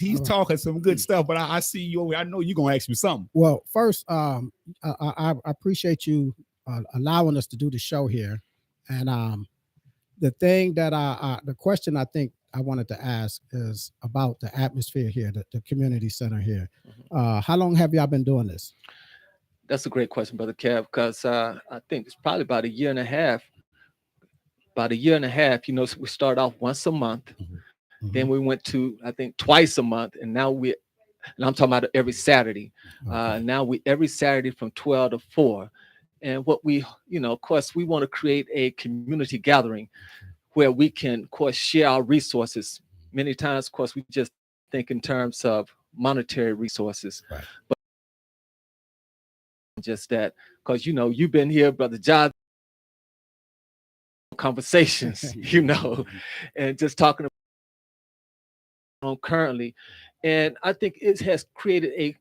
He's talking some good stuff, but I see you over. I know you're gonna ask me something. Well, first, I appreciate you allowing us to do the show here, and the thing that the question I think I wanted to ask is about the atmosphere here, the community center here. How long have y'all been doing this? That's a great question, Brother Kev, because I think it's probably about a year and a half. About a year and a half, we start off once a month. Mm-hmm. Then we went to, I think, twice a month. And I'm talking about every Saturday. Okay. Now we every Saturday from 12 to 4. And what we, of course, we want to create a community gathering where we can, of course, share our resources. Many times, of course, we just think in terms of monetary resources. Right. But just that, because, you've been here, Brother Jah, conversations, and just talking about currently. And I think it has created a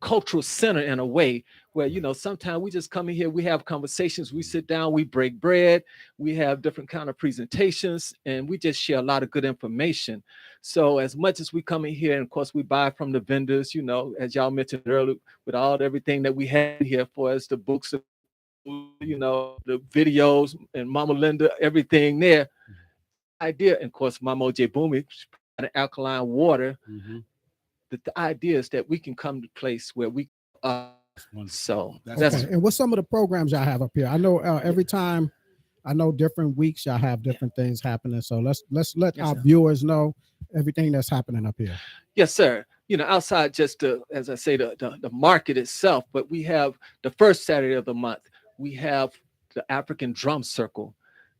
cultural center in a way where, sometimes we just come in here, we have conversations, we sit down, we break bread, we have different kind of presentations, and we just share a lot of good information. So as much as we come in here, and of course we buy from the vendors, as y'all mentioned earlier, with everything that we have here for us, the books, the videos, and Mama Linda, everything there. Idea, and of course, Mama J. Boomy, the alkaline water. The idea is that we can come to a place where we so that's okay. And what's some of the programs y'all have up here? I know every time, I know different weeks y'all have different things happening. So let's let our viewers know everything that's happening up here. Yes, sir. Outside just as I say, the market itself, but we have the first Saturday of the month, we have the African Drum Circle.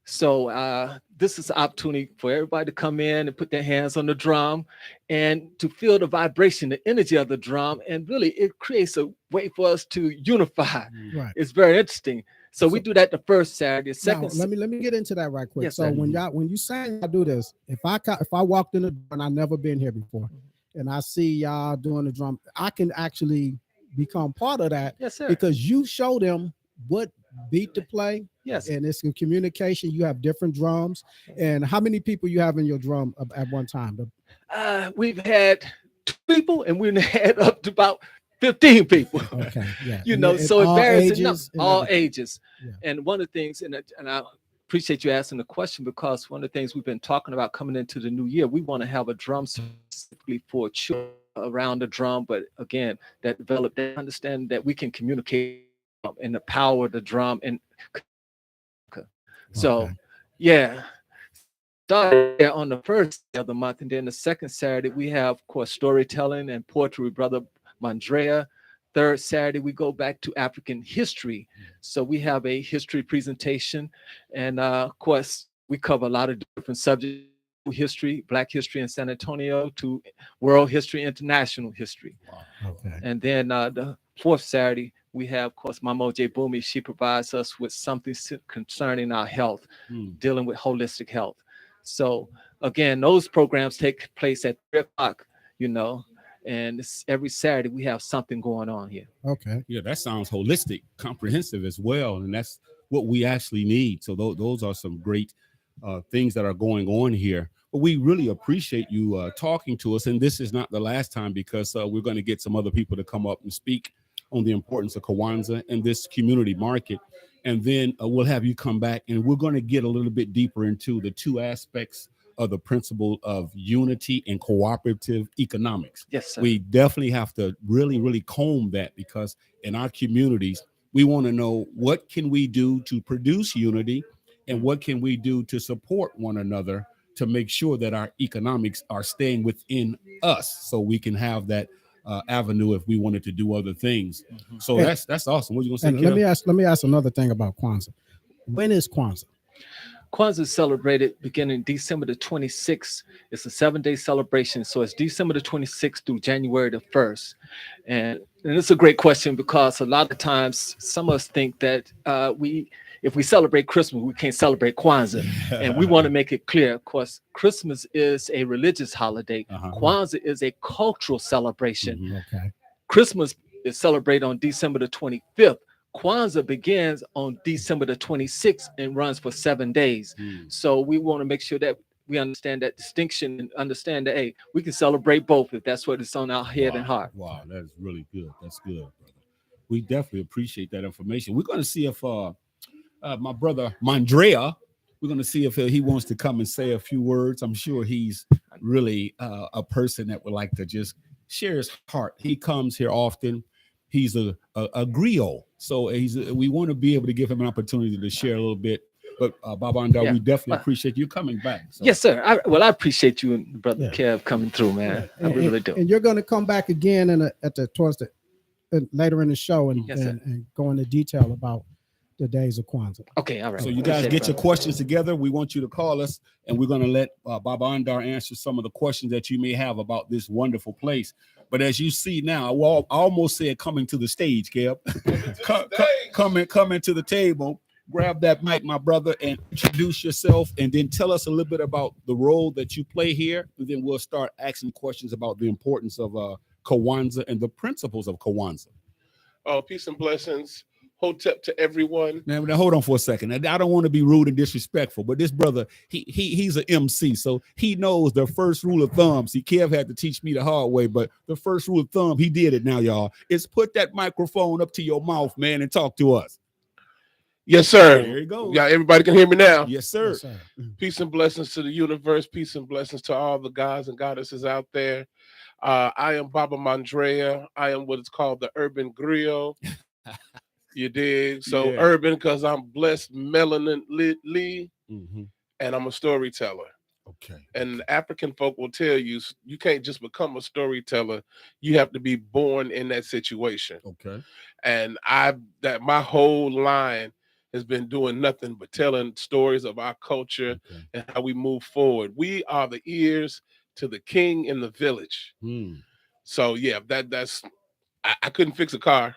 So this is an opportunity for everybody to come in and put their hands on the drum and to feel the vibration, the energy of the drum. And really, it creates a way for us to unify. Right. It's very interesting. So we do that the first Saturday. Second, now, let me get into that right quick. Yes, so sir. when you saying I do this, if I walked in the door and I've never been here before, and I see y'all doing the drum, I can actually become part of that. Yes, sir. Because you show them what beat to play. Yes. And it's in communication. You have different drums. And how many people you have in your drum at one time? We've had 2 people, and we've had up to about 15 people. Okay, yeah. So it varies ages, all ages. Yeah. And one of the things, and I appreciate you asking the question, because one of the things we've been talking about coming into the new year, we want to have a drum specifically for children around the drum, but again, that develop that understanding that we can communicate and the power of the drum. And so, Okay. yeah. Started on the first of the month, and then the second Saturday we have, of course, storytelling and poetry with Brother Mandrea. Third Saturday we go back to African history, so we have a history presentation, and of course we cover a lot of different subjects: history, Black history in San Antonio, to world history, international history. Wow. Okay. And then the fourth Saturday we have, of course, Mama J. Boomy. She provides us with something concerning our health, dealing with holistic health. So again, those programs take place at 3:00, and it's every Saturday we have something going on here. Okay. Yeah, that sounds holistic, comprehensive as well, and that's what we actually need. So those are some great things that are going on here. But we really appreciate you talking to us, and this is not the last time, because we're going to get some other people to come up and speak on the importance of Kwanzaa and this community market. And then we'll have you come back, and we're going to get a little bit deeper into the 2 aspects of the principle of unity and cooperative economics. Yes, sir. We definitely have to really, really comb that, because in our communities, we want to know what can we do to produce unity, and what can we do to support one another to make sure that our economics are staying within us, so we can have that avenue if we wanted to do other things. So that's awesome. What you gonna say? And let me ask another thing about Kwanzaa. When is Kwanzaa? Kwanzaa is celebrated beginning December the 26th. It's a 7-day celebration. So it's December the 26th through January the 1st. And it's a great question, because a lot of times some of us think that if we celebrate Christmas, we can't celebrate Kwanzaa. And we want to make it clear, of course, Christmas is a religious holiday. Kwanzaa is a cultural celebration. Okay. Christmas is celebrated on December the 25th. Kwanzaa begins on December the 26th and runs for 7 days. So we want to make sure that we understand that distinction and understand that, hey, we can celebrate both if that's what is on our head and heart. Wow, that's really good. That's good, brother. We definitely appreciate that information. We're going to see if my brother Mandrea, we're going to see if he wants to come and say a few words. I'm sure he's really a person that would like to just share his heart. He comes here often. He's a griot, so we want to be able to give him an opportunity to share a little bit. But Baba Andar, Yeah. we definitely appreciate you coming back. So. Yes, sir. I appreciate you and Brother Yeah. Kev coming through, man. I really do. And you're going to come back again towards the later in the show and, Yes, sir. and go into detail about the days of Kwanzaa. Okay, all right. So you guys get your questions together. We want you to call us, and we're going to let Baba Andar answer some of the questions that you may have about this wonderful place. But as you see now, I almost said coming to the stage, Kev. Coming to the table. Grab that mic, my brother, and introduce yourself, and then tell us a little bit about the role that you play here. And then we'll start asking questions about the importance of Kwanzaa and the principles of Kwanzaa. Oh, peace and blessings. Hotep to everyone. Now, hold on for a second. I don't want to be rude and disrespectful, but this brother, he's an MC, so he knows the first rule of thumb. See, Kev had to teach me the hard way, but the first rule of thumb, he did it now, y'all. Is put that microphone up to your mouth, man, and talk to us. Yes, sir. There you go. Yeah, everybody can hear me now. Yes, sir. Yes, sir. Peace and blessings to the universe. Peace and blessings to all the gods and goddesses out there. I am Baba Mandrea. I am what is called the urban griot. You dig? So Yeah. urban because I'm blessed melanly, Mm-hmm. and I'm a storyteller. Okay. And African folk will tell you, you can't just become a storyteller. You have to be born in that situation. Okay. And my whole line has been doing nothing but telling stories of our culture Okay. and how we move forward. We are the ears to the king in the village. So yeah, that's I couldn't fix a car,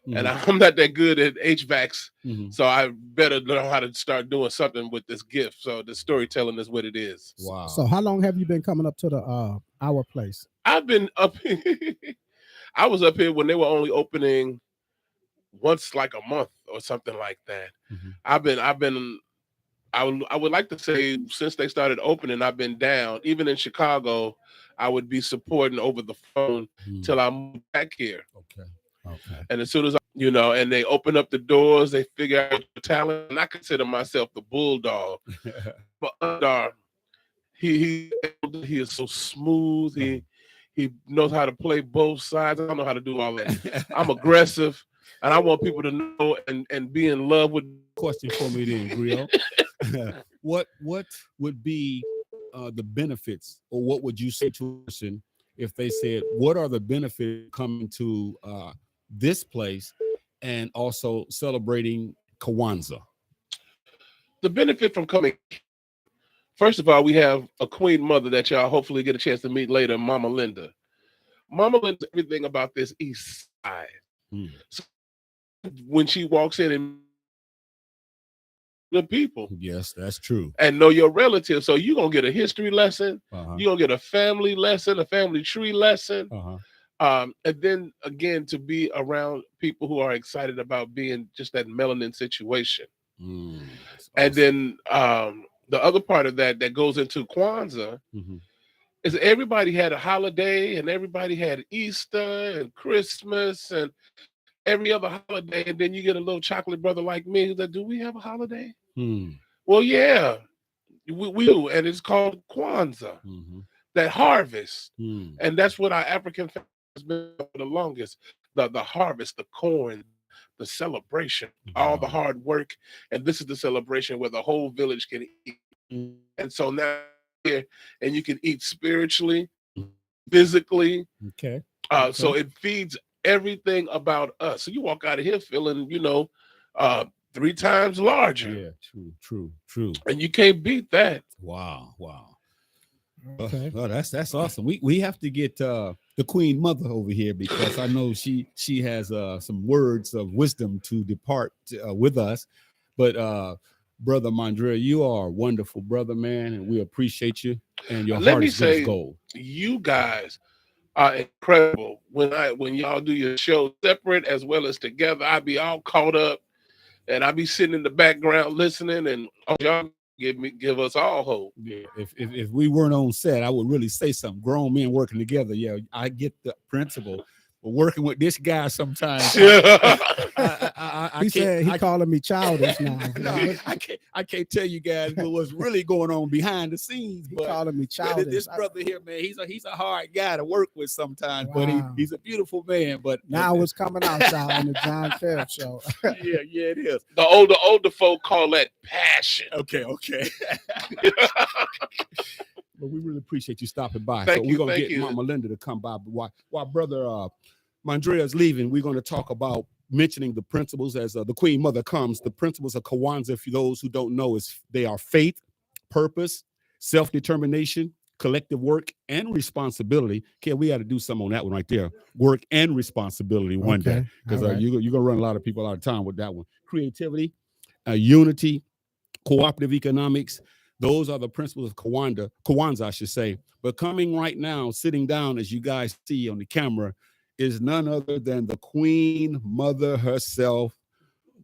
and I'm not that good at HVACs. So I better know how to start doing something with this gift. So the storytelling is what it is. Wow. So how long have you been coming up to the our place? I've been up. I was up here when they were only opening once like a month or something like that. I would like to say since they started opening, I've been down. Even in Chicago, I would be supporting over the phone till I moved back here. Okay. And as soon as and they open up the doors, they figure out your talent. And I consider myself the bulldog. But he is so smooth. He knows how to play both sides. I don't know how to do all that. I'm aggressive, and I want people to know and be in love with. Question for me then, Griot. What would be the benefits, or what would you say to a person if they said, what are the benefits coming to this place and also celebrating Kwanzaa? The benefit from coming, first of all, we have a queen mother that y'all hopefully get a chance to meet later, Mama Linda. Mama Linda, everything about this East Side. So when she walks in and the people. Yes, that's true. And know your relatives. So you're going to get a history lesson. Uh-huh. You're going to get a family lesson, a family tree lesson. Uh-huh. And then again, to be around people who are excited about being just that melanin situation. Awesome. And then the other part of that goes into Kwanzaa is everybody had a holiday, and everybody had Easter and Christmas and every other holiday. And then you get a little chocolate brother like me who's like, do we have a holiday? Well, yeah, we do. And it's called Kwanzaa, that harvest. And that's what our African family has been for the longest. The harvest, the corn, the celebration, all the hard work. And this is the celebration where the whole village can eat. And so now here, and you can eat spiritually, physically. Okay. So it feeds everything about us. So you walk out of here feeling, 3 times larger. Yeah, true. And you can't beat that. Wow. Okay. Well, that's awesome. We have to get the Queen Mother over here, because I know she has some words of wisdom to depart with us. But Brother Mandrea, you are a wonderful brother, man, and we appreciate you. And your heart is good as gold. You guys are incredible. When y'all do your show separate as well as together, I be all caught up, and I be sitting in the background listening, and y'all give us all hope. Yeah, if we weren't on set, I would really say something. Grown men working together. Yeah, I get the principle. But working with this guy sometimes, He said he calling me childish now. I can't tell you guys what's really going on behind the scenes. He But calling me childish. this brother here, man, he's a hard guy to work with sometimes. Wow. But he's a beautiful man. But now it's coming out, y'all, on the Jah and Kev Show. yeah, it is. The older folk call that passion. Okay. But we really appreciate you stopping by. Thank you, we're gonna thank get you. Mama Linda to come by. But while brother Mandrea's leaving, we're going to talk about mentioning the principles as the Queen Mother comes. The principles of Kwanzaa, for those who don't know, they are faith, purpose, self-determination, collective work, and responsibility. Okay, we got to do something on that one right there. Work and responsibility one day, because All right. you're going to run a lot of people out of time with that one. Creativity, unity, cooperative economics. Those are the principles of Kwanzaa, I should say. But coming right now, sitting down, as you guys see on the camera, is none other than the Queen Mother herself.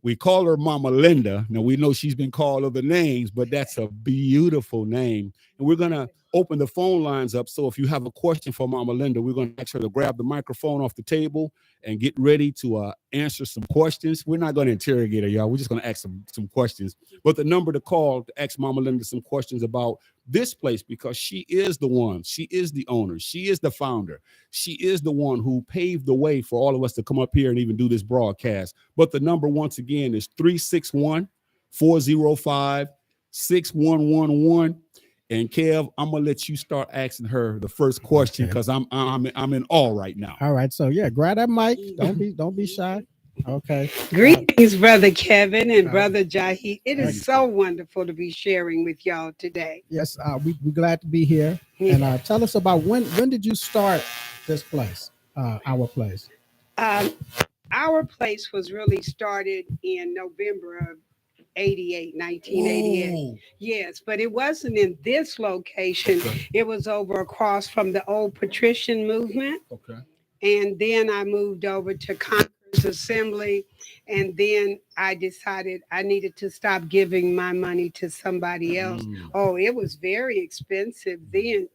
We call her Mama Linda. Now, we know she's been called other names, but that's a beautiful name. And we're going to open the phone lines up. So if you have a question for Mama Linda, we're going to ask her to grab the microphone off the table and get ready to answer some questions. We're not going to interrogate her, y'all. We're just going to ask some questions. But the number to call to ask Mama Linda some questions about this place, because she is the one. She is the owner. She is the founder. She is the one who paved the way for all of us to come up here and even do this broadcast. But the number, once again, is 361-405-6111. And Kev, I'm gonna let you start asking her the first question, because I'm in awe right now. All right, so yeah, grab that mic. Don't be shy. Okay. Greetings, Brother Kevin and Brother Jahi. It is so wonderful to be sharing with y'all today. Yes, we're glad to be here. Yeah. And tell us about when did you start this place, our place? Our place was really started in November of 1988. Ooh. Yes, but it wasn't in this location. Okay. It was over across from the old patrician movement. Okay. And then I moved over to Congress Assembly. And then I decided I needed to stop giving my money to somebody else. Oh, it was very expensive then.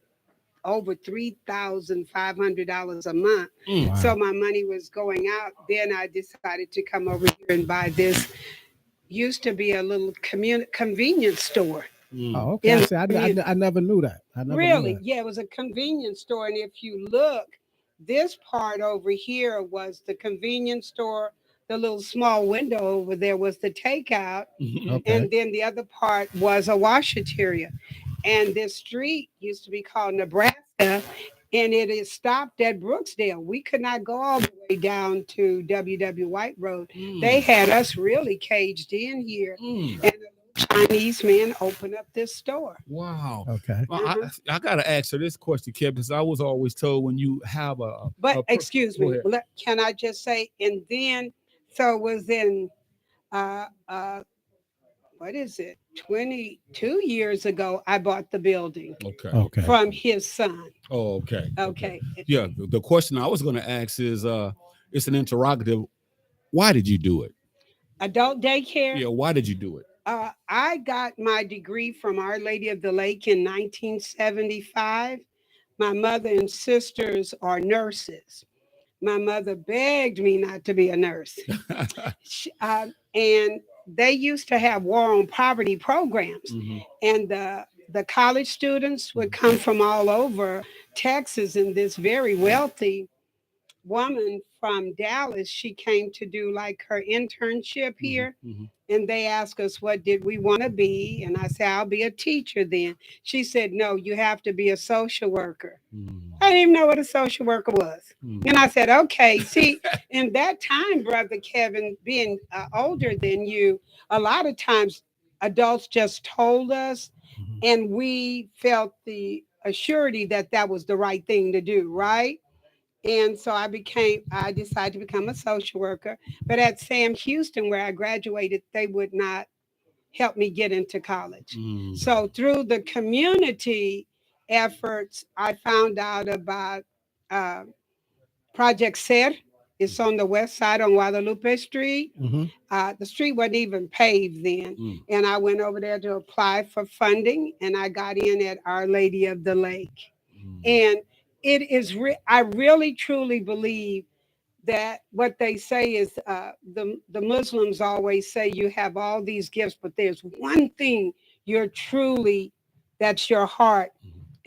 Over $3,500 a month. Wow. So my money was going out. Then I decided to come over here and buy this. Used to be a little convenience store. Oh, okay. See, I never knew that. Really? Yeah, it was a convenience store. And if you look, this part over here was the convenience store. The little small window over there was the takeout. Okay. And then the other part was a washateria. And this street used to be called Nebraska, and it is stopped at Brooksdale. We could not go all the way down to W.W. White Road. They had us really caged in here. And a little Chinese man opened up this store. Wow. Okay. Well, I got to ask her this question, Kev, because I was always told when you have But excuse go me, ahead. can I just say, and then, so it was in, what is it, 22 years ago, I bought the building Okay. from his son. Oh, okay. Okay. Yeah. The question I was going to ask is, it's an interrogative. Why did you do it? Adult daycare. Yeah. Why did you do it? I got my degree from Our Lady of the Lake in 1975. My mother and sisters are nurses. My mother begged me not to be a nurse. And they used to have war on poverty programs. And the college students would come from all over Texas, and this very wealthy woman from Dallas, she came to do like her internship here. And they asked us, what did we want to be? And I said, I'll be a teacher then. She said, no, you have to be a social worker. I didn't even know what a social worker was. And I said, okay. See, in that time, Brother Kevin, being older than you, a lot of times adults just told us, and we felt the assurity that that was the right thing to do, right? And so I decided to become a social worker. But at Sam Houston, where I graduated, they would not help me get into college. So through the community efforts, I found out about Project SER, It's on the west side on Guadalupe Street. Mhm. The street wasn't even paved then. And I went over there to apply for funding, and I got in at Our Lady of the Lake. And it is, I really truly believe that what they say is the Muslims always say you have all these gifts, but there's one thing you're truly, that's your heart.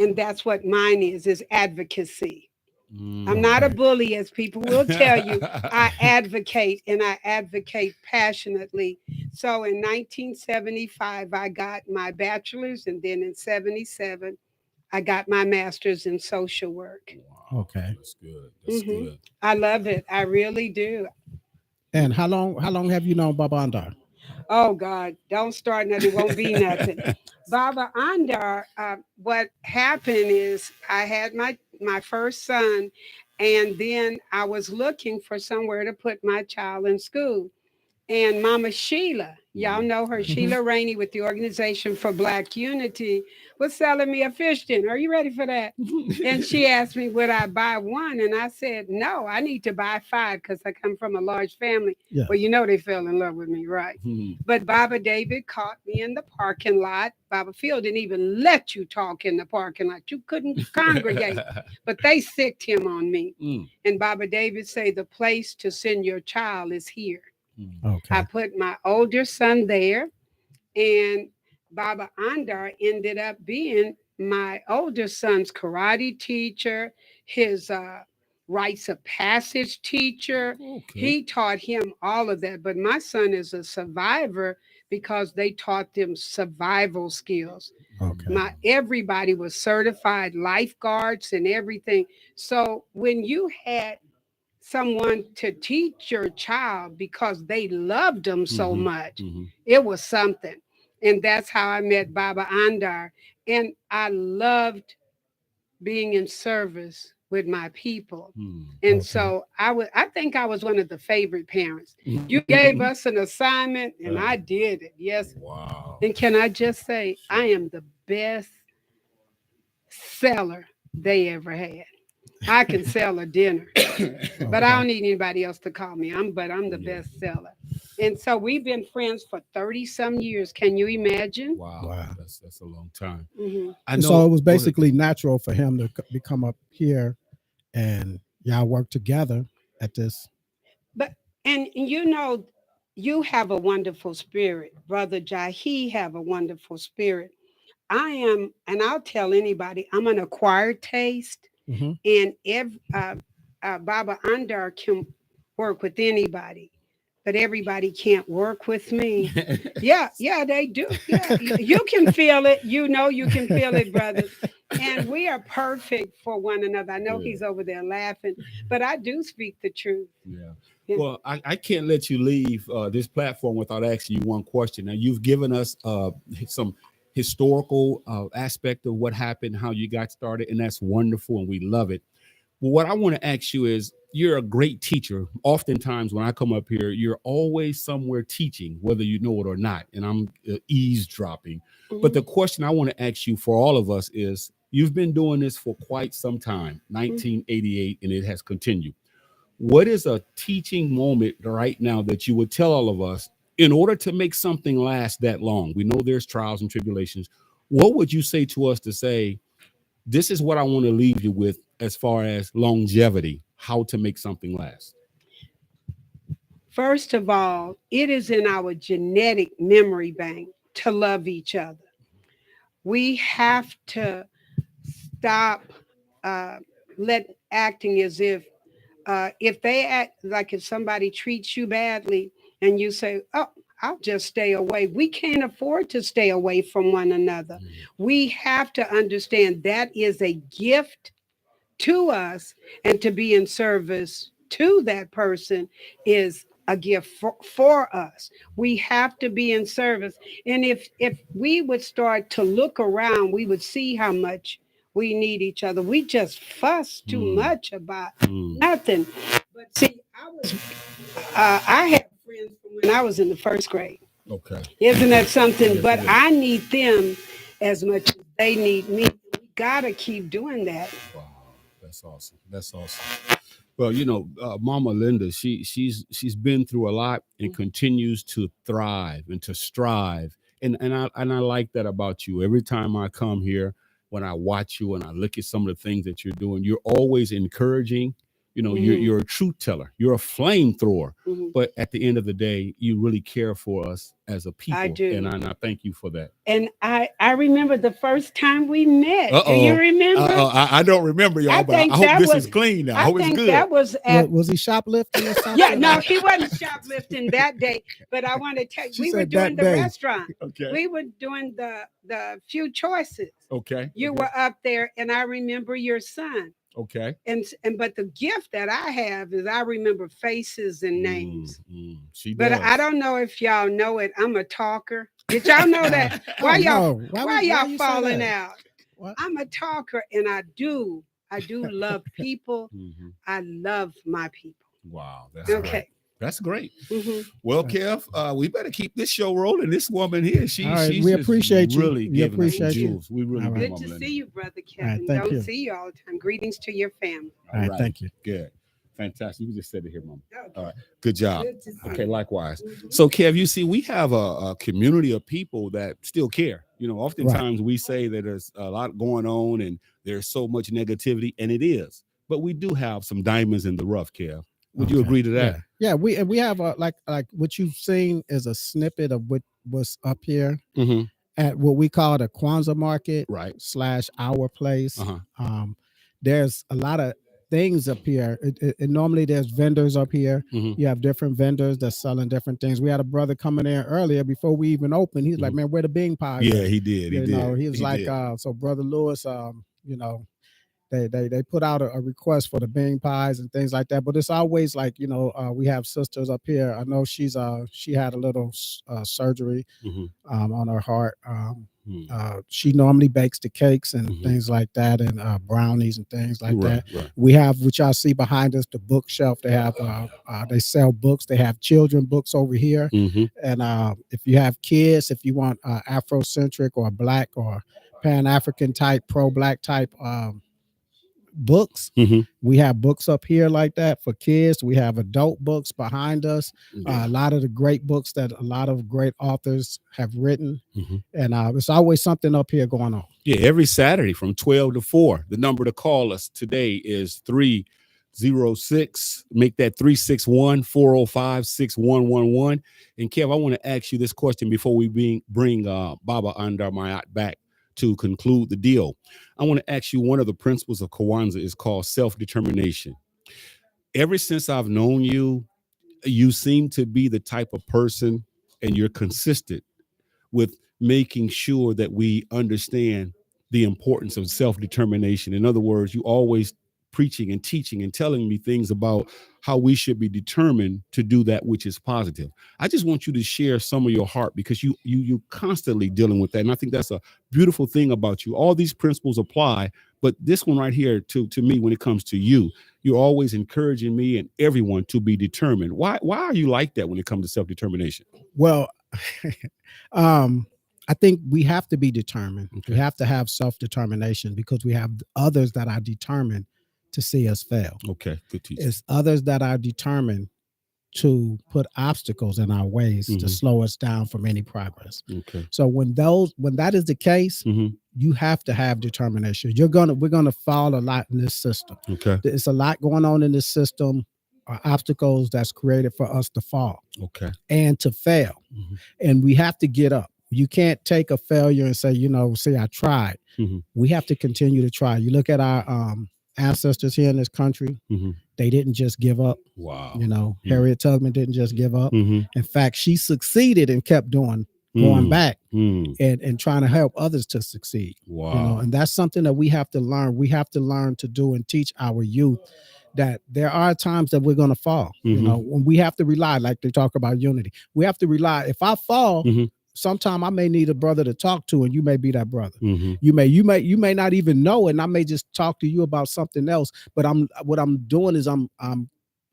And that's what mine is advocacy. I'm not a bully, as people will tell you. I advocate, and I advocate passionately. So in 1975, I got my bachelor's, and then in 77, I got my master's in social work. Wow, Okay. that's good. That's good. I love it. I really do. And how long have you known Baba Andar? Oh God, don't start nothing. It won't be nothing. Baba Andar, what happened is I had my first son, and then I was looking for somewhere to put my child in school. And Mama Sheila, y'all know her, Sheila Rainey with the Organization for Black Unity, was selling me a fish dinner. Are you ready for that? And she asked me, would I buy one? And I said, no, I need to buy 5 because I come from a large family. Yeah. Well, you know they fell in love with me, right? But Baba David caught me in the parking lot. Baba Phil didn't even let you talk in the parking lot. You couldn't congregate. But they sicked him on me. And Baba David said, the place to send your child is here. Okay. I put my older son there, and Baba Andar ended up being my older son's karate teacher, his rites of passage teacher. Okay. He taught him all of that. But my son is a survivor because they taught them survival skills. Okay. Everybody was certified lifeguards and everything. So when you had someone to teach your child because they loved them so much, it was something. And that's how I met Baba Andar. And I loved being in service with my people. And so I think I was one of the favorite parents. You gave us an assignment, and I did it. Yes. Wow. And can I just say, I am the best seller they ever had. I can sell a dinner, but I don't need anybody else to call me. I'm the best seller. And so we've been friends for 30 some years. Can you imagine? Wow. That's a long time. I know. So it was basically natural for him to come up here, and y'all work together at this. But and you have a wonderful spirit, Brother Jah. He have a wonderful spirit. I am, and I'll tell anybody, I'm an acquired taste. And Baba Andar can work with anybody, but everybody can't work with me. Yeah, they do. Yeah, you can feel it. You know, you can feel it, brother. And we are perfect for one another. I know he's over there laughing, but I do speak the truth. Yeah. Well, I can't let you leave this platform without asking you one question. Now, you've given us some historical aspect of what happened, how you got started, and that's wonderful, and we love it. But what I want to ask you is, you're a great teacher. Oftentimes when I come up here, you're always somewhere teaching, whether you know it or not, and I'm eavesdropping. But the question I want to ask you for all of us is, you've been doing this for quite some time, 1988, and it has continued. What is a teaching moment right now that you would tell all of us in order to make something last that long? We know there's trials and tribulations. What would you say to us to say, this is what I want to leave you with as far as longevity, how to make something last? First of all, it is in our genetic memory bank to love each other. We have to stop acting as if they act like, if somebody treats you badly and you say, oh, I'll just stay away. We can't afford to stay away from one another. We have to understand that is a gift to us, and to be in service to that person is a gift for us. We have to be in service. And if we would start to look around, we would see how much we need each other. We just fuss too much about nothing. But see, I had friends from when I was in the first grade. Okay. Isn't that something? Yes, but I need them as much as they need me. We gotta keep doing that. Wow, that's awesome. That's awesome. Well, Mama Linda, she's been through a lot and continues to thrive and to strive. And I like that about you. Every time I come here, when I watch you and I look at some of the things that you're doing, you're always encouraging. You're a truth teller. You're a flamethrower. But at the end of the day, you really care for us as a people. I do. And I thank you for that. And I remember the first time we met. Do you remember? I don't remember, y'all, but I hope this is clean now. I hope it's good. That was at, Was he shoplifting or something? yeah, no, he wasn't shoplifting that day. But I want to tell you, we were doing the restaurant. Okay. We were doing the few choices. Okay. You were up there, and I remember your son. Okay. But the gift that I have is I remember faces and names. She but does. I don't know if y'all know it. I'm a talker. Did y'all know that? Why y'all falling out? What? I'm a talker, and I do love people. I love my people. Wow. That's Okay. great. That's great. Well, Kev, we better keep this show rolling. This woman here, she's we appreciate you. Really We giving us some appreciate you. jewels. We really All do, right. Good Mama to Linda. see you, Brother Kevin. All right, thank Don't you. see you all the time. Greetings to your family. All right, thank you. Good. Fantastic. You just said it here, Mama. Okay. All right. Good job. Good to see Okay, you. likewise. So, Kev, you see, we have a community of people that still care. Oftentimes we say that there's a lot going on and there's so much negativity, and it is. But we do have some diamonds in the rough, Kev. Would you agree to that? Yeah. We have like what you've seen is a snippet of what's up here at what we call the Kwanzaa market, Right. / our place. There's a lot of things up here. It normally there's vendors up here. You have different vendors that's selling different things. We had a brother coming in earlier before we even opened. He's like, man, where the bean pies? Yeah, at?" he did. He did. He was like, so Brother Lewis, they put out a request for the bean pies and things like that, but it's always like we have sisters up here. I know she had a little surgery on her heart. She normally bakes the cakes and things like that, and brownies and things like that. Right. We have, which y'all see behind us, the bookshelf. They have they sell books. They have children books over here, and if you have kids, if you want Afrocentric or Black or Pan-African type, pro-Black type books, we have books up here like that for kids. We have adult books behind us. A lot of the great books that a lot of great authors have written, and it's always something up here going on. Yeah, every Saturday from 12 to 4. The number to call us today is 306. Make that 361-405-6111. And Kev, I want to ask you this question before we bring Baba Andar Mayat back to conclude the deal. I want to ask you, one of the principles of Kwanzaa is called self-determination. Ever since I've known you, you seem to be the type of person, and you're consistent with making sure that we understand the importance of self-determination. In other words, you always preaching and teaching and telling me things about how we should be determined to do that which is positive. I just want you to share some of your heart, because you constantly dealing with that. And I think that's a beautiful thing about you. All these principles apply, but this one right here to me, when it comes to you, you're always encouraging me and everyone to be determined. Why are you like that when it comes to self-determination? Well, I think we have to be determined. Okay. We have to have self-determination, because we have others that are determined to see us fail. Okay, good teaching. It's others that are determined to put obstacles in our ways to slow us down from any progress. Okay. So when that is the case, you have to have determination. We're gonna fall a lot in this system. Okay. There's a lot going on in this system, obstacles that's created for us to fall. Okay. And to fail. And we have to get up. You can't take a failure and say, see, I tried. We have to continue to try. You look at our ancestors here in this country, they didn't just give up. Wow. Harriet Tubman didn't just give up. In fact, she succeeded and kept going back and trying to help others to succeed. Wow. And that's something that we have to learn. We have to learn to do and teach our youth that there are times that we're going to fall. When we have to rely, like they talk about unity, we have to rely. If I fall, sometime I may need a brother to talk to, and you may be that brother. You may not even know, and I may just talk to you about something else. But what I'm doing is I'm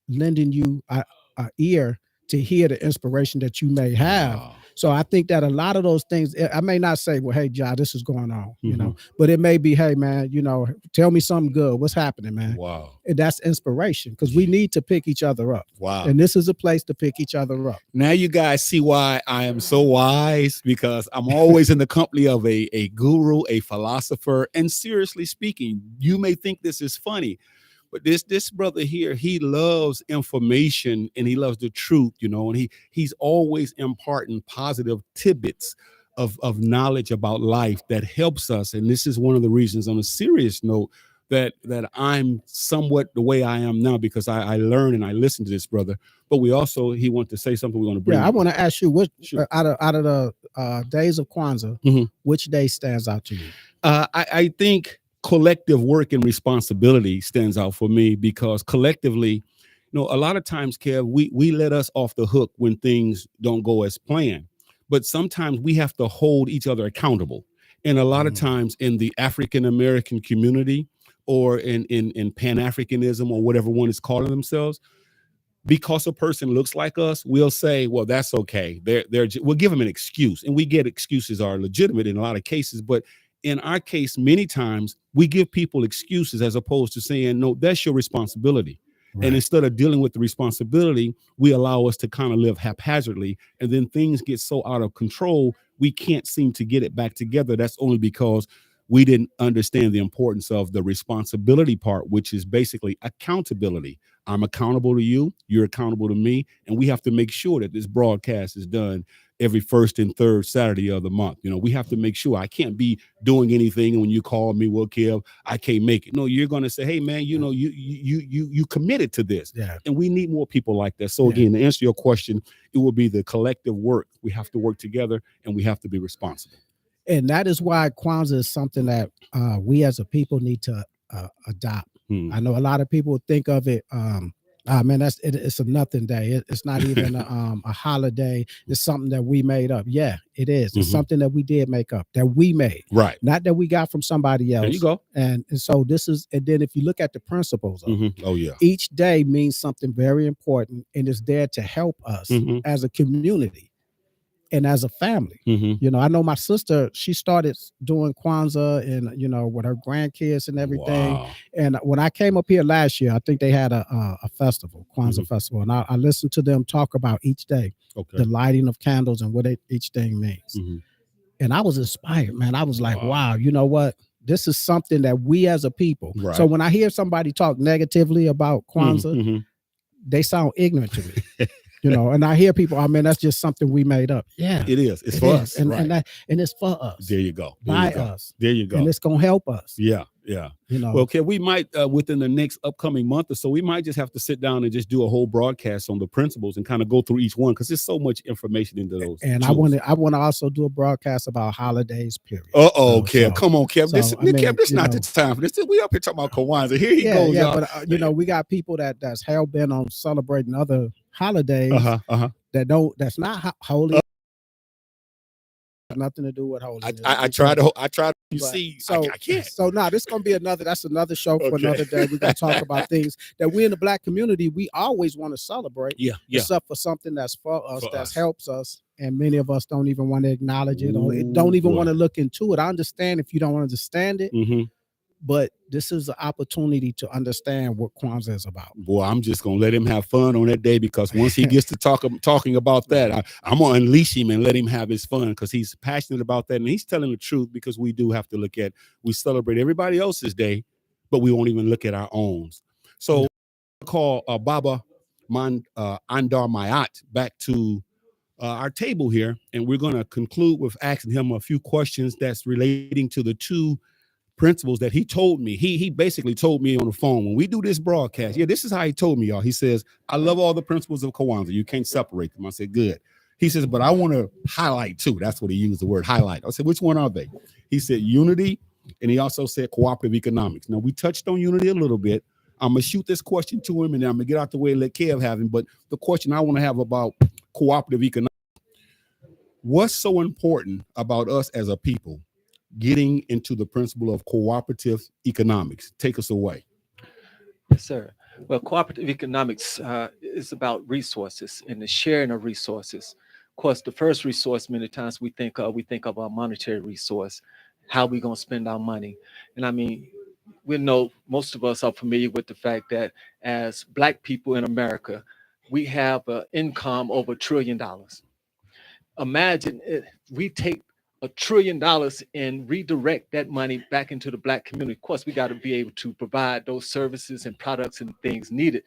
lending you an ear to hear the inspiration that you may have So I think that a lot of those things, I may not say, well, hey, Jah, this is going on, you know, but it may be, hey, man, you know, tell me something good. What's happening, man? Wow. And that's inspiration, because we need to pick each other up. Wow. And this is a place to pick each other up. Now you guys see why I am so wise, because I'm always in the company of a guru, a philosopher. And seriously speaking, you may think this is funny, but this brother here, he loves information and he loves the truth, you know, and he's always imparting positive tidbits of knowledge about life that helps us. And this is one of the reasons, on a serious note, that I'm somewhat the way I am now, because I learn and I listen to this brother. But he wants to say something. We want to bring. Yeah, I want to ask you, what Sure. out of the days of Kwanzaa, which day stands out to you? I think collective work and responsibility stands out for me, because collectively, you know, a lot of times, Kev, we let us off the hook when things don't go as planned. But sometimes we have to hold each other accountable. And a lot of times in the African American community, or in Pan-Africanism, or whatever one is calling themselves, because a person looks like us, we'll say, well, that's okay. We'll give them an excuse. And we get excuses are legitimate in a lot of cases. But in our case, many times we give people excuses as opposed to saying, no, that's your responsibility. Right. And instead of dealing with the responsibility, we allow us to kind of live haphazardly. And then things get so out of control, we can't seem to get it back together. That's only because we didn't understand the importance of the responsibility part, which is basically accountability. I'm accountable to you, you're accountable to me, and we have to make sure that this broadcast is done every first and third Saturday of the month. You know, we have to make sure. I can't be doing anything, and when you call me, well, Kev, I can't make it. No, you're going to say, hey, man, you know, you committed to this. Yeah. And we need more people like that. So again, to answer your question, it will be the collective work. We have to work together, and we have to be responsible. And that is why Kwanzaa is something that we as a people need to adopt. I know a lot of people think of it, man, it's a nothing day. It's not even a holiday. It's something that we made up. Yeah, it is. It's something that we did make up, that we made. Right. Not that we got from somebody else. There you go. And so this is, and then if you look at the principles of it, oh yeah, each day means something very important, and is there to help us as a community and as a family. You know, I know my sister, she started doing Kwanzaa and, you know, with her grandkids and everything. Wow. And when I came up here last year, I think they had a festival, Kwanzaa festival. And I listened to them talk about each day, the lighting of candles and what each thing means. And I was inspired, man. I was like, wow, you know what? This is something that we as a people. Right. So when I hear somebody talk negatively about Kwanzaa, they sound ignorant to me. You know, and I hear people, I mean, that's just something we made up. Yeah, it is. It's for us. And, and it's for us. There you go. By us. There you go. And it's going to help us. Yeah. Yeah. You know, well, okay. We might, within the next upcoming month or so, we might just have to sit down and just do a whole broadcast on the principles and kind of go through each one, because there's so much information into those. And tools. I want to also do a broadcast about holidays, period. Kev. Come on, Kev. Kev, this is not the time for this. We up here talking about Kwanzaa. Here he goes. Yeah, but you know, we got people that's hell bent on celebrating other holidays that's not holy. Nothing to do with holiness. I try to see. So I can't. So now this is gonna be that's another show for another day. We're gonna talk about things that we in the Black community, we always want to celebrate. Yeah. Except for something that's for us, helps us. And many of us don't even want to acknowledge it, or don't even want to look into it. I understand if you don't understand it. But this is an opportunity to understand what Kwanzaa is about. Boy, I'm just going to let him have fun on that day, because once he gets to talking about that, I'm going to unleash him and let him have his fun, because he's passionate about that. And he's telling the truth, because we do have to we celebrate everybody else's day, but we won't even look at our own. So call Baba Andar Mayat back to our table here. And we're going to conclude with asking him a few questions that's relating to the two principles that he told me. He basically told me on the phone when we do this broadcast. Yeah, this is how he told me, y'all. He says, I love all the principles of Kwanzaa. You can't separate them. I said, good. He says, but I want to highlight two. That's what he used, the word highlight. I said, which one are they? He said unity, and he also said cooperative economics. Now, we touched on unity a little bit. I'm going to shoot this question to him, and then I'm going to get out the way and let Kev have him. But the question I want to have about cooperative economics, what's so important about us as a people getting into the principle of cooperative economics? Take us away. Yes, sir. Well, cooperative economics is about resources and the sharing of resources. Of course, the first resource many times we think of our monetary resource, how we gonna spend our money. And I mean, we know most of us are familiar with the fact that as Black people in America, we have an income over $1 trillion. Imagine if we take $1 trillion and redirect that money back into the Black community. Of course, we got to be able to provide those services and products and things needed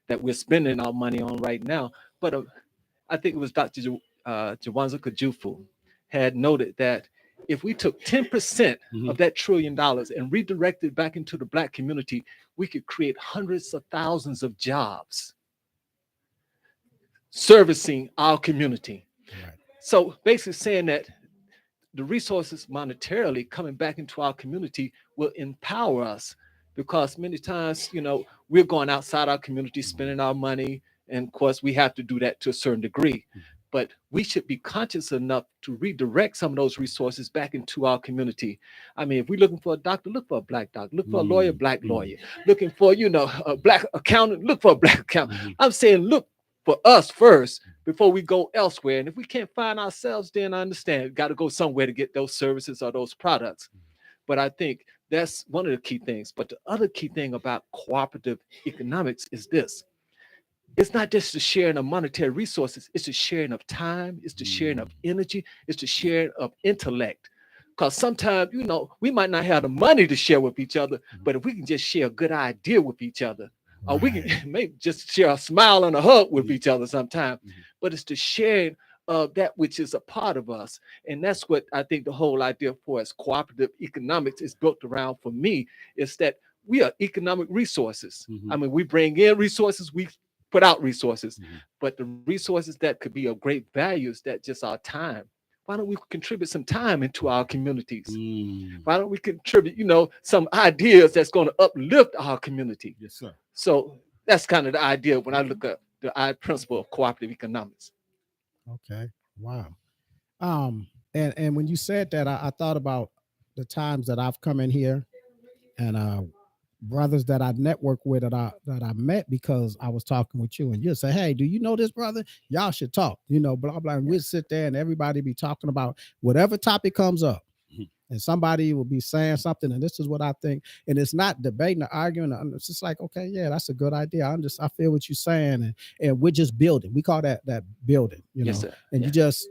that we're spending our money on right now. But I think it was Dr. Jawanza Kajufu had noted that if we took 10% of that $1 trillion and redirected back into the Black community, we could create hundreds of thousands of jobs servicing our community. Right. So basically saying that the resources monetarily coming back into our community will empower us, because many times, we're going outside our community, spending our money. And of course, we have to do that to a certain degree. But we should be conscious enough to redirect some of those resources back into our community. I mean, if we're looking for a doctor, look for a Black doctor. Look for a lawyer, Black lawyer. Looking for, a Black accountant, look for a Black accountant. I'm saying look for us first before we go elsewhere. And if we can't find ourselves, then I understand, got to go somewhere to get those services or those products. But I think that's one of the key things. But the other key thing about cooperative economics is this. It's not just the sharing of monetary resources, it's the sharing of time, it's the sharing of energy, it's the sharing of intellect. Because sometimes, we might not have the money to share with each other, but if we can just share a good idea with each other, or we can maybe just share a smile and a hug with each other sometimes, but it's the sharing of that which is a part of us. And that's what I think the whole idea for us cooperative economics is built around. For me, is that we are economic resources. I mean, we bring in resources, we put out resources, but the resources that could be of great value is that just our time. Why don't we contribute some time into our communities? Why don't we contribute, some ideas that's going to uplift our community? Yes, sir. So that's kind of the idea when I look at the principle of cooperative economics. Okay. Wow. And when you said that, I thought about the times that I've come in here and brothers that I network with that I met because I was talking with you, and you'll say, hey, do you know this brother? Y'all should talk, blah, blah. And we'll sit there and everybody be talking about whatever topic comes up. And somebody will be saying something, and this is what I think. And it's not debating or arguing. It's just like, okay, yeah, that's a good idea. I feel what you're saying. And we're just building. We call that building, Yes, sir. And you just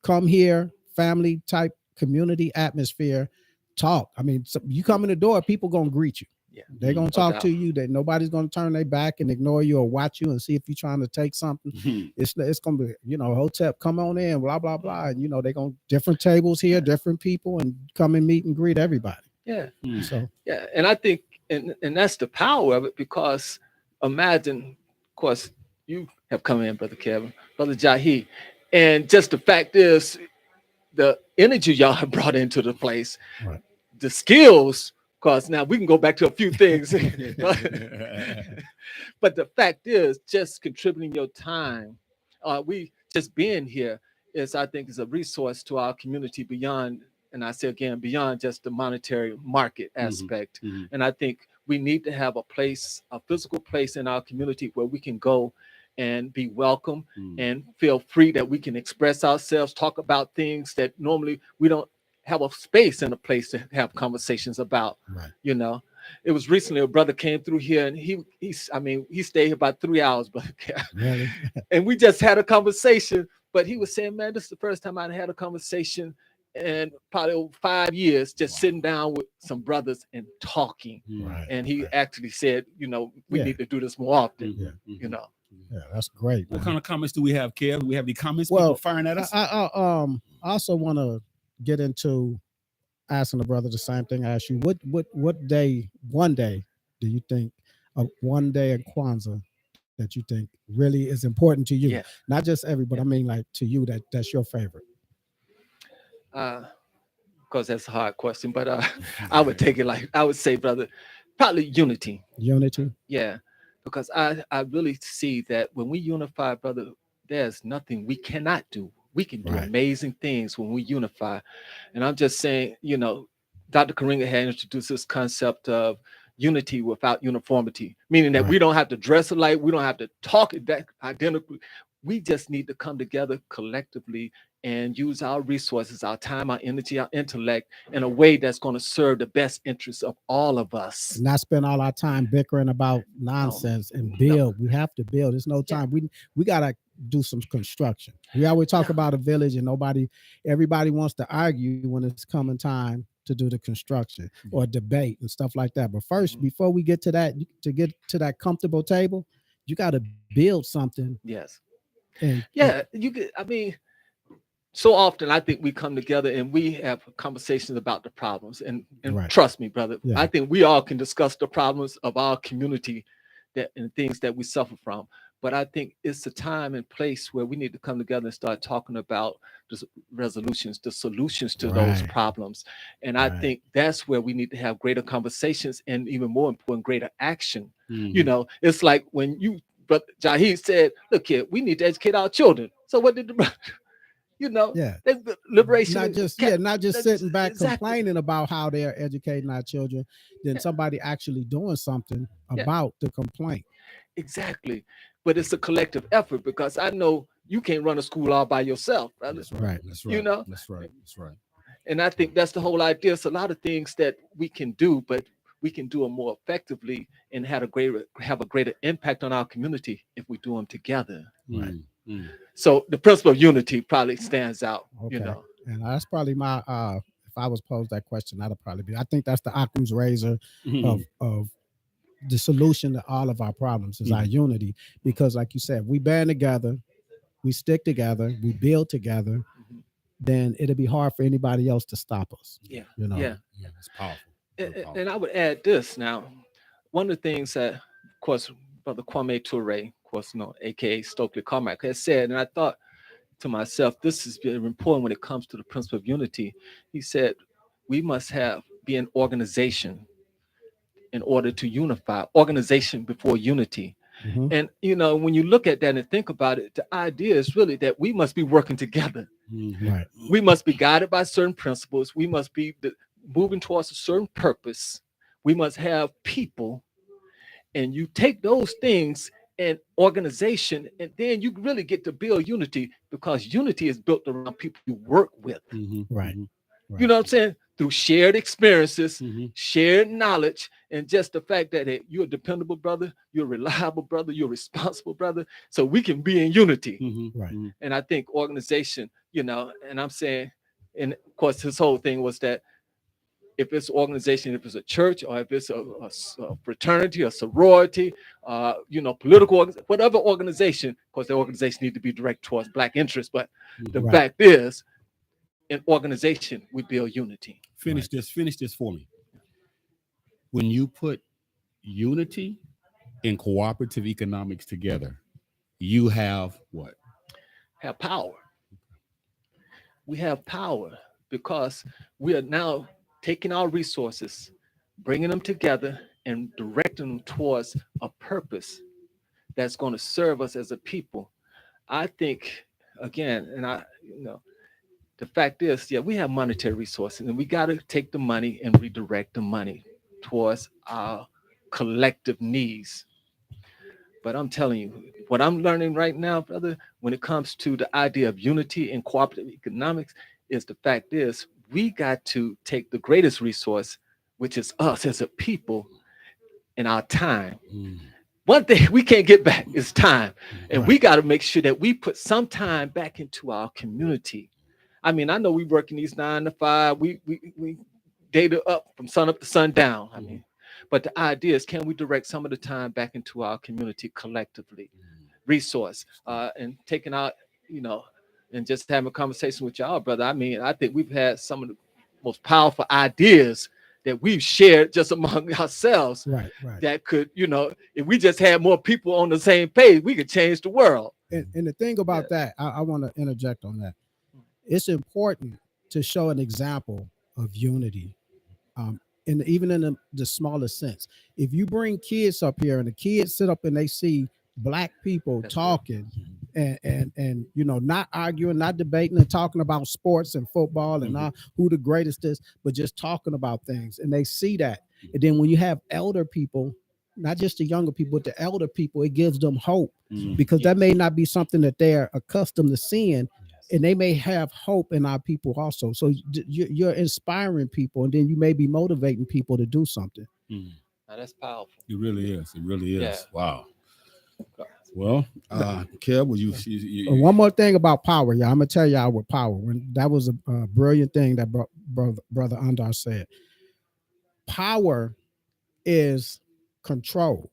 come here, family type community atmosphere, talk. I mean, so you come in the door, people going to greet you. Yeah. They're going to talk to you. That nobody's going to turn their back and ignore you or watch you and see if you're trying to take something. It's going to be, Hotep, come on in, blah, blah, blah. And, they're going to different tables here, different people, and come and meet and greet everybody. Yeah. So, yeah. And I think, and that's the power of it, because imagine, of course, you have come in, Brother Kevin, Brother Jahi. And just the fact is, the energy y'all have brought into the place, right. The skills, because now we can go back to a few things. But the fact is, just contributing your time, we just being here I think is a resource to our community beyond, and I say again, beyond just the monetary market aspect. And I think we need to have a physical place in our community where we can go and be welcome and feel free that we can express ourselves, talk about things that normally we don't have a space and a place to have conversations about. Right. It was recently a brother came through here, and he stayed here about 3 hours, but Really? And we just had a conversation. But he was saying, man, this is the first time I had a conversation in probably over 5 years, just sitting down with some brothers and talking. Right. And he actually said, we need to do this more often. Yeah, that's great. What man. kind of comments do we have, Kev? Do we have any comments? Well, People firing at us? I also want to get into asking the brother the same thing I asked you. What one day do you think one day in Kwanzaa that you think really is important to you? Yeah. Not just everybody, I mean like to you that's your favorite. Because that's a hard question, but I would take it I would say, brother, probably unity. Unity? Yeah, because I really see that when we unify, brother, there's nothing we cannot do. We can do amazing things when we unify. And I'm just saying, Dr. Karinga had introduced this concept of unity without uniformity, meaning that we don't have to dress alike, we don't have to talk that identically. we just need to come together collectively and use our resources, our time, our energy, our intellect in a way that's going to serve the best interests of all of us. not spend all our time bickering about nonsense and build. We have to build. There's no time. We gotta do some construction. We always talk about a village, and everybody wants to argue when it's coming time to do the construction or debate and stuff like that. But first, before we get to that, to get to that comfortable table, you got to build something. Yes. And You could, I mean, so often I think we come together and we have conversations about the problems. And Right. trust me, brother, Yeah. I think we all can discuss the problems of our community and things that we suffer from. But I think it's a time and place where we need to come together and start talking about the resolutions, the solutions to those Right. problems. And I Right. think that's where we need to have greater conversations and, even more important, greater action. Mhm. You know, it's like when but Jahid said, look here, we need to educate our children. So what did the you know, Yeah. liberation, not and just that's sitting back exactly. complaining about how they're educating our children, then somebody actually doing something about the complaint. Exactly. But it's a collective effort, because I know you can't run a school all by yourself, brother. That's right. Right. That's You right. know? That's right. That's right. And I think that's the whole idea. It's a lot of things that we can do, but we can do them more effectively and have a greater impact on our community if we do them together. Right. Mm. So the principle of unity probably stands out. Okay. You know. And that's probably my if I was posed that question, that'll probably be. I think that's the Occam's razor Mhm. of the solution to all of our problems is our unity. Because, like you said, we band together, we stick together, we build together, then it'll be hard for anybody else to stop us. Yeah. You know. Yeah. Yeah, it's powerful. Very powerful. And I would add this now. One of the things that, of course, Brother Kwame Ture, of course, aka Stokely Carmichael, has said, and I thought to myself, this is very important when it comes to the principle of unity. He said, we must be an organization in order to unify. Organization before unity. Mhm. And when you look at that and think about it, the idea is really that we must be working together. Mhm. Right. We must be guided by certain principles. We must be moving towards a certain purpose. We must have people, and you take those things and organization, and then you really get to build unity, because unity is built around people you work with. Mhm. Right. Mhm. You know what I'm saying? Through shared experiences, Mhm. shared knowledge, and just the fact that, hey, you're a dependable brother, you're a reliable brother, you're a responsible brother, so we can be in unity. Mhm. Right. Mhm. And I think organization, and I'm saying, and of course, his whole thing was that if it's organization, if it's a church, or if it's a fraternity, a sorority, political, whatever organization, of course, the organization need to be direct towards Black interests. But the Right. fact is, in organization, we build unity. Finish this for me. When you put unity and cooperative economics together, you have what? Have power. We have power because we are now taking our resources, bringing them together, and directing them towards a purpose that's going to serve us as a people. I think, again, the fact is, yeah, we have monetary resources, and we got to take the money and redirect the money towards our collective needs. But I'm telling you, what I'm learning right now, brother, when it comes to the idea of unity and cooperative economics, is the fact is we got to take the greatest resource, which is us as a people, and our time. One thing we can't get back is time. And we got to make sure that we put some time back into our community. I mean, I know we work in these 9 to 5. We data up from sun up to sundown. I mean, but the idea is, can we direct some of the time back into our community collectively, resource, and taking out, and just having a conversation with y'all, brother. I mean, I think we've had some of the most powerful ideas that we've shared just among ourselves. Right. That could, if we just had more people on the same page, we could change the world. And the thing about that, I want to interject on that. It's important to show an example of unity, even in the smallest sense. If you bring kids up here and the kids sit up and they see Black people talking and not arguing, not debating, and talking about sports and football and who the greatest is, but just talking about things, and they see that. And then when you have elder people, not just the younger people, but the elder people. It gives them hope Mm. because that may not be something that they're accustomed to seeing, and they may have hope in our people also. So you're inspiring people, and then you may be motivating people to do something. Mm. Now, that's powerful. It really is. It really is. Yeah. Wow. Well, Kev, will you One more thing about power, y'all. I'm gonna tell y'all with power. When that was a brilliant thing that brother Andar said. Power is control.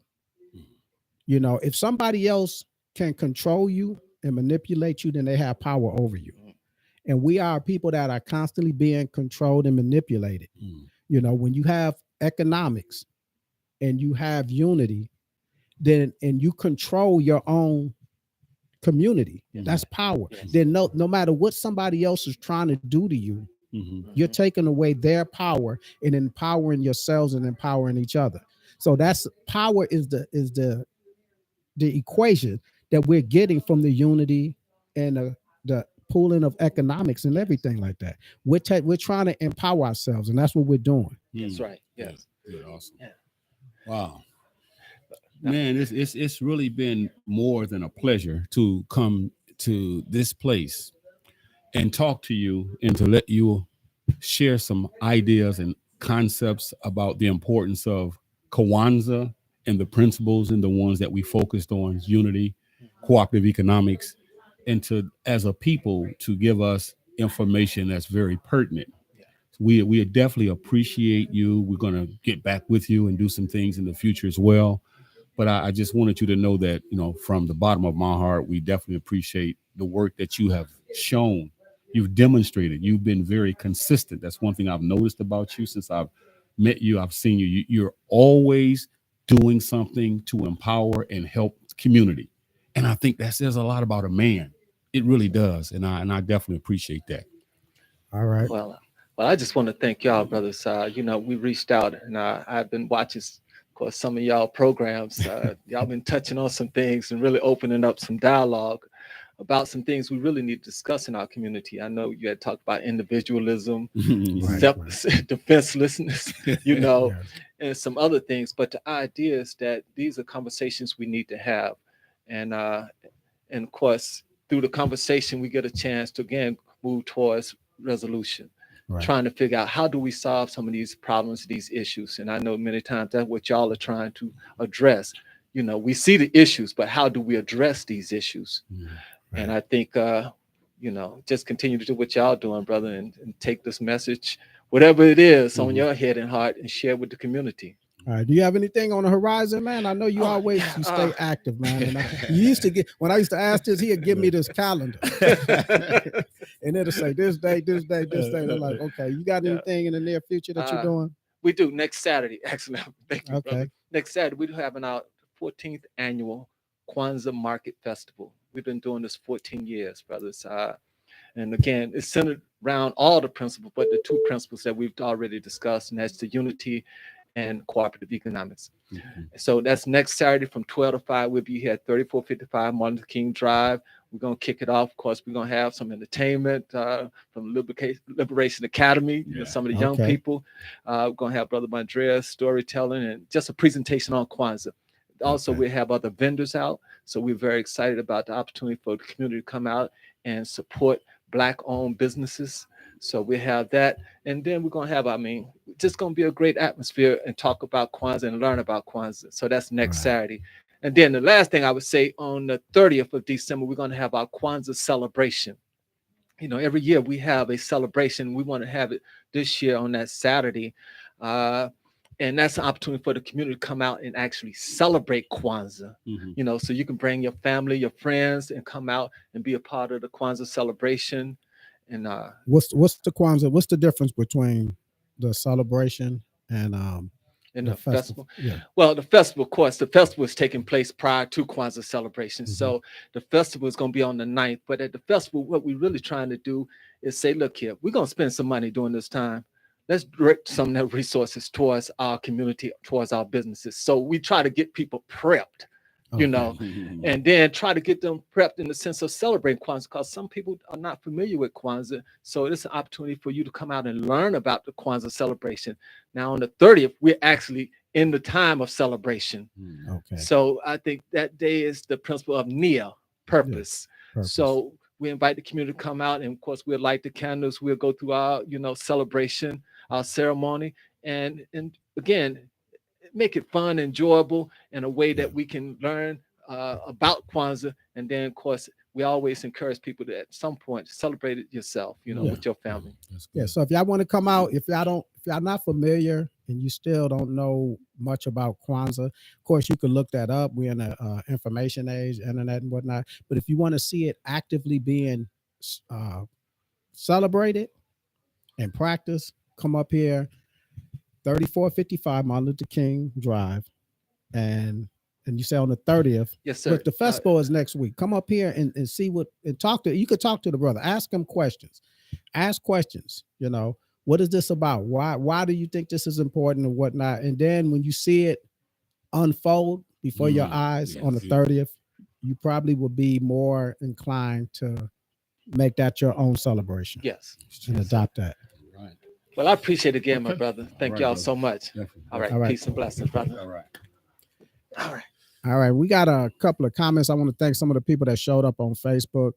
You know, if somebody else can control you and manipulate you, then they have power over you. And we are people that are constantly being controlled and manipulated. You know, when you have economics and you have unity, then and you control your own community, that's power. Then no matter what somebody else is trying to do to you, you're taking away their power and empowering yourselves and empowering each other. So that's power is the equation that we're getting from the unity and the pooling of economics and everything like that. We're trying to empower ourselves, and that's what we're doing. That's right. Yes. Good. Awesome. Yeah. Wow. Man, it's really been more than a pleasure to come to this place and talk to you and to let you share some ideas and concepts about the importance of Kwanzaa and the principles and the ones that we focused on: unity, cooperative economics, and to, as a people, to give us information that's very pertinent. We definitely appreciate you. We're going to get back with you and do some things in the future as well. But I just wanted you to know that, you know, from the bottom of my heart, we definitely appreciate the work that you have shown. You've demonstrated. You've been very consistent. That's one thing I've noticed about you since I've met you. I've seen you. You're always doing something to empower and help the community. And I think that says a lot about a man. It really does. And I definitely appreciate that. All right. Well, I just want to thank y'all, brothers. You know, we reached out, and I've been watching, of course, some of y'all programs. Y'all been touching on some things and really opening up some dialogue about some things we really need to discuss in our community. I know you had talked about individualism, defenselessness, you know, and some other things. But the idea is that these are conversations we need to have, and of course, through the conversation, we get a chance to again move towards resolution. Trying to figure out how do we solve some of these problems, these issues. And I know many times that's what y'all are trying to address. You know, we see the issues, but how do we address these issues? And I think, you know, just continue to do what y'all doing, brother, and take this message, whatever it is on your head and heart, and share with the community. All right. Do you have anything on the horizon, man? I know you always you stay active, man. And you used to get, when I used to ask this, he'd give me this calendar. And it'll say this day, this day, this day. I'm like, okay, you got anything in the near future that you're doing? We do next Saturday. Actually, thank you, Okay. brother. Next Saturday, we're having our 14th annual Kwanzaa Market Festival. We've been doing this 14 years, brothers. And again, it's centered around all the principles, but the two principles that we've already discussed, and that's the unity and cooperative economics. So that's next Saturday from 12 to 5. We'll be here at 3455 Martin Luther King Drive. We're going to kick it off. Of course, we're going to have some entertainment from Liberation Academy, you know, some of the young people. We're going to have Brother Andreas storytelling and just a presentation on Kwanzaa. Also, we have other vendors out. So we're very excited about the opportunity for the community to come out and support Black-owned businesses. So we have that. And then we're going to have, just going to be a great atmosphere and talk about Kwanzaa and learn about Kwanzaa. So that's next Saturday. And then the last thing I would say, on the 30th of December, we're going to have our Kwanzaa celebration. You know, every year we have a celebration. We want to have it this year on that Saturday. And that's an opportunity for the community to come out and actually celebrate Kwanzaa. You know, so you can bring your family, your friends, and come out and be a part of the Kwanzaa celebration. And what's the Kwanzaa? What's the difference between the celebration and the festival? Yeah. Well, the festival, of course, the festival is taking place prior to Kwanzaa celebration. So the festival is going to be on the 9th. But at the festival, what we're really trying to do is say, look here, we're going to spend some money during this time. Let's direct some of the resources towards our community, towards our businesses. So we try to get people prepped, you know, and then try to get them prepped in the sense of celebrating Kwanzaa, because some people are not familiar with Kwanzaa. So it's an opportunity for you to come out and learn about the Kwanzaa celebration. Now, on the 30th, we're actually in the time of celebration. Okay. So I think that day is the principle of Nia, purpose. Purpose. So we invite the community to come out, and of course we'll light the candles. We'll go through our, celebration, our ceremony, and again, make it fun, enjoyable in a way that we can learn about Kwanzaa. And then, of course, we always encourage people to at some point celebrate it yourself, with your family. Yeah. So if y'all want to come out, if y'all not familiar and you still don't know much about Kwanzaa, of course you can look that up. We're in a information age, internet and whatnot. But if you want to see it actively being celebrated and practiced, come up here, 3455 Martin Luther King Drive, and you say on the 30th. Yes, sir. Look, the festival is next week. Come up here and see and talk to. You could talk to the brother. Ask him questions. Ask questions. What is this about? Why do you think this is important and whatnot? And then when you see it unfold before your eyes on the 30th, you probably will be more inclined to make that your own celebration. Yes. And adopt that. Right. Well, I appreciate it again, my brother. Thank y'all so much. Definitely. All right. All right. Peace and blessings, brother. All right. All right. All right, we got a couple of comments. I want to thank some of the people that showed up on Facebook.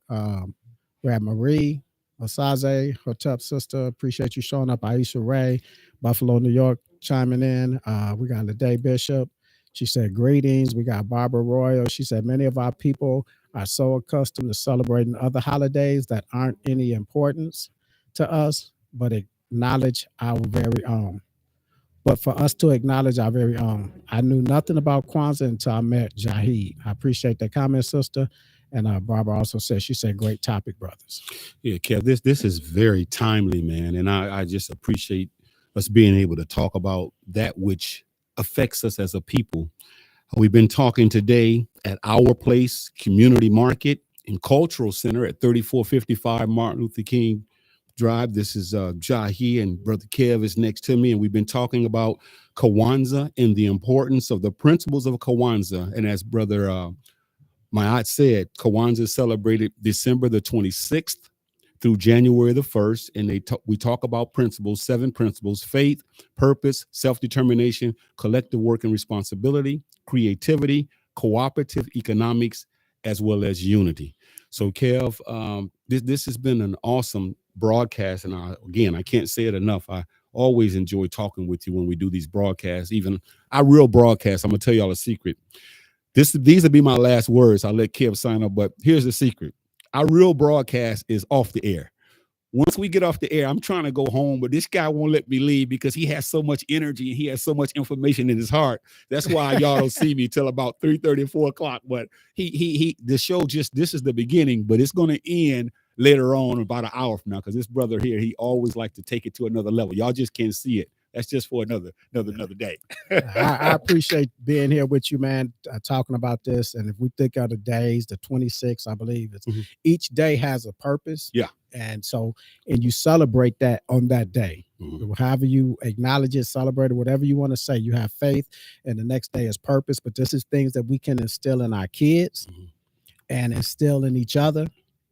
We had Marie Osaze, Hotep sister. Appreciate you showing up. Aisha Ray, Buffalo, New York, chiming in. We got Ladae Bishop. She said greetings. We got Barbara Royal. She said many of our people are so accustomed to celebrating other holidays that aren't any importance to us, but acknowledge our very own. But for us to acknowledge our very own, I knew nothing about Kwanzaa until I met Jahid. I appreciate that comment, sister. And Barbara also said, she said, great topic, brothers. Yeah, Kev, this is very timely, man. And I just appreciate us being able to talk about that which affects us as a people. We've been talking today at Our Place Community Market and Cultural Center at 3455 Martin Luther King Drive. This is Jahi, and Brother Kev is next to me, and we've been talking about Kwanzaa and the importance of the principles of Kwanzaa. And as Brother Mayat said, Kwanzaa is celebrated December the 26th through January the 1st, and we talk about principles, 7 principles: faith, purpose, self-determination, collective work and responsibility, creativity, cooperative economics, as well as unity. So Kev, this has been an awesome broadcast, and I can't say it enough. I always enjoy talking with you when we do these broadcasts. Even our real broadcasts, I'm gonna tell y'all a secret. These will be my last words. I'll let Kev sign up, but here's the secret. Our real broadcast is off the air. Once we get off the air, I'm trying to go home, but this guy won't let me leave because he has so much energy and he has so much information in his heart. That's why y'all don't see me till about 3:30, 4 o'clock. But the show this is the beginning, but it's going to end later on, about an hour from now, because this brother here, he always like to take it to another level. Y'all just can't see it. That's just for another day. I appreciate being here with you, man, talking about this. And if we think of the days, the 26th, I believe it's each day has a purpose. Yeah. And you celebrate that on that day. However you acknowledge it, celebrate it, whatever you want to say. You have faith, and the next day is purpose. But this is things that we can instill in our kids and instill in each other.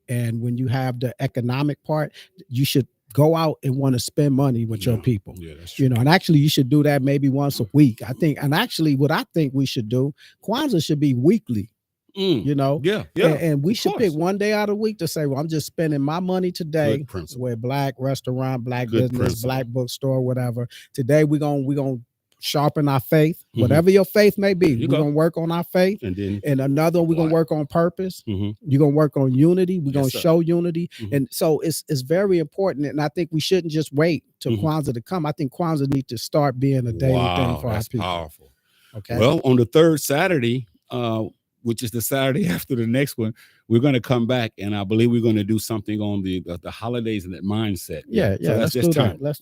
And when you have the economic part, you should go out and want to spend money with your people. Yeah, that's true. And actually you should do that maybe once a week. I think, and actually what I think we should do, Kwanzaa should be weekly. Yeah. And we should pick one day out of the week to say, well, I'm just spending my money today with Black restaurant, Black business, Black bookstore, whatever. Today we're gonna sharpen our faith, whatever your faith may be. We're gonna work on our faith, and another one we're gonna work on purpose. You're gonna work on unity. We're gonna show unity, and so it's very important. And I think we shouldn't just wait till Kwanzaa to come. I think Kwanzaa needs to start being a daily thing for our people. Powerful. Okay. Well, on the third Saturday, which is the Saturday after the next one, we're going to come back, and I believe we're going to do something on the holidays and that mindset. Yeah. So let's do that. Let's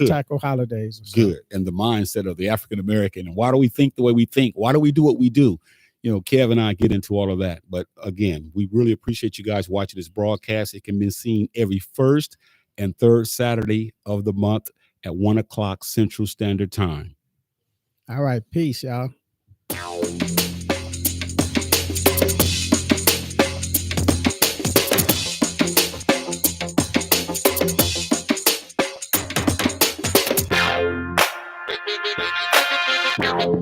tackle holidays. Good. And the mindset of the African American, and why do we think the way we think? Why do we do what we do? Kev and I get into all of that. But again, we really appreciate you guys watching this broadcast. It can be seen every first and third Saturday of the month at 1 o'clock Central Standard Time. All right. Peace, y'all. No.